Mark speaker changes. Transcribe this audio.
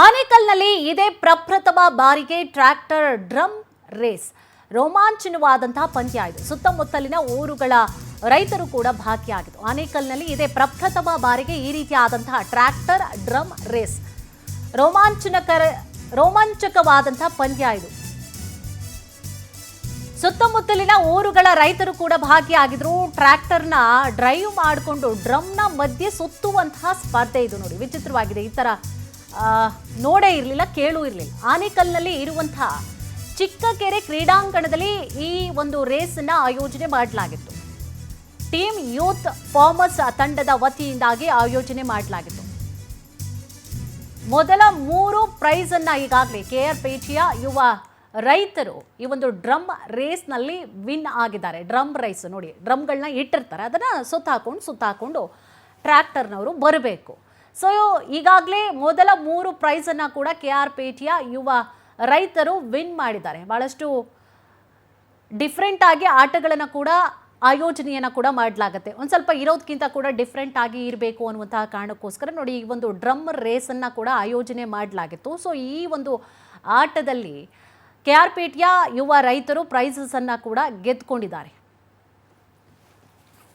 Speaker 1: ಆನೇಕಲ್ನಲ್ಲಿ ಇದೇ ಪ್ರಪ್ರಥಮ ಬಾರಿಗೆ ಟ್ರ್ಯಾಕ್ಟರ್ ಡ್ರಮ್ ರೇಸ್ ರೋಮಾಂಚನವಾದಂತಹ ಪಂದ್ಯ ಇದು. ಸುತ್ತಮುತ್ತಲಿನ ಊರುಗಳ ರೈತರು ಕೂಡ ಭಾಗಿಯಾಗಿದ್ದು ಆನೇಕಲ್ನಲ್ಲಿ ಇದೇ ಪ್ರಪ್ರಥಮ ಬಾರಿಗೆ ಈ ರೀತಿಯಾದಂತಹ ಟ್ರ್ಯಾಕ್ಟರ್ ಡ್ರಮ್ ರೇಸ್ ರೋಮಾಂಚಕವಾದಂತಹ ಪಂದ್ಯ ಇದು. ಸುತ್ತಮುತ್ತಲಿನ ಊರುಗಳ ರೈತರು ಕೂಡ ಭಾಗಿಯಾಗಿದ್ರು. ಟ್ರ್ಯಾಕ್ಟರ್ನ ಡ್ರೈವ್ ಮಾಡಿಕೊಂಡು ಡ್ರಮ್ನ ಮಧ್ಯೆ ಸುತ್ತುವಂತಹ ಸ್ಪರ್ಧೆ ಇದು. ನೋಡಿ, ವಿಚಿತ್ರವಾಗಿದೆ. ಈ ತರ ನೋಡೇ ಇರಲಿಲ್ಲ, ಕೇಳೂ ಇರಲಿಲ್ಲ. ಆನೇಕಲ್ನಲ್ಲಿ ಇರುವಂತಹ ಚಿಕ್ಕಕೆರೆ ಕ್ರೀಡಾಂಗಣದಲ್ಲಿ ಈ ಒಂದು ರೇಸನ್ನ ಆಯೋಜನೆ ಮಾಡಲಾಗಿತ್ತು. ಟೀಮ್ ಯೂತ್ ಫಾರ್ಮರ್ಸ್ ತಂಡದ ವತಿಯಿಂದಾಗಿ ಆಯೋಜನೆ ಮಾಡಲಾಗಿತ್ತು. ಮೊದಲ 3 ಪ್ರೈಸ್ ಅನ್ನ ಈಗಾಗಲೇ ಕೆಆರ್ಪೇಟೆಯ ಯುವ ರೈತರು ಈ ಒಂದು ಡ್ರಮ್ ರೇಸ್ನಲ್ಲಿ ವಿನ್ ಆಗಿದ್ದಾರೆ. ಡ್ರಮ್ ರೇಸ್ ನೋಡಿ, ಡ್ರಮ್ಗಳನ್ನ ಇಟ್ಟಿರ್ತಾರೆ, ಅದನ್ನು ಸುತ್ತಾಕೊಂಡು ಟ್ರ್ಯಾಕ್ಟರ್ನವರು ಬರಬೇಕು. ಸೊ ಈಗಾಗಲೇ ಮೊದಲ 3 ಪ್ರೈಸನ್ನು ಕೂಡ ಕೆಆರ್ಪೇಟೆಯ ಯುವ ರೈತರು ವಿನ್ ಮಾಡಿದ್ದಾರೆ. ಭಾಳಷ್ಟು ಡಿಫ್ರೆಂಟ್ ಆಗಿ ಆಟಗಳನ್ನು ಕೂಡ ಆಯೋಜನೆಯನ್ನು ಕೂಡ ಮಾಡಲಾಗುತ್ತೆ. ಒಂದು ಸ್ವಲ್ಪ ಇರೋದಕ್ಕಿಂತ ಕೂಡ ಡಿಫ್ರೆಂಟ್ ಆಗಿ ಇರಬೇಕು ಅನ್ನುವಂತಹ ಕಾರಣಕ್ಕೋಸ್ಕರ ನೋಡಿ, ಈ ಒಂದು ಡ್ರಮ್ ರೇಸನ್ನು ಕೂಡ ಆಯೋಜನೆ ಮಾಡಲಾಗಿತ್ತು. ಸೊ ಈ ಒಂದು ಆಟದಲ್ಲಿ ಕೆಆರ್ಪೇಟೆಯ ಯುವ ರೈತರು ಪ್ರೈಸಸ್ ಅನ್ನು ಕೂಡ ಗೆದ್ದುಕೊಂಡಿದ್ದಾರೆ.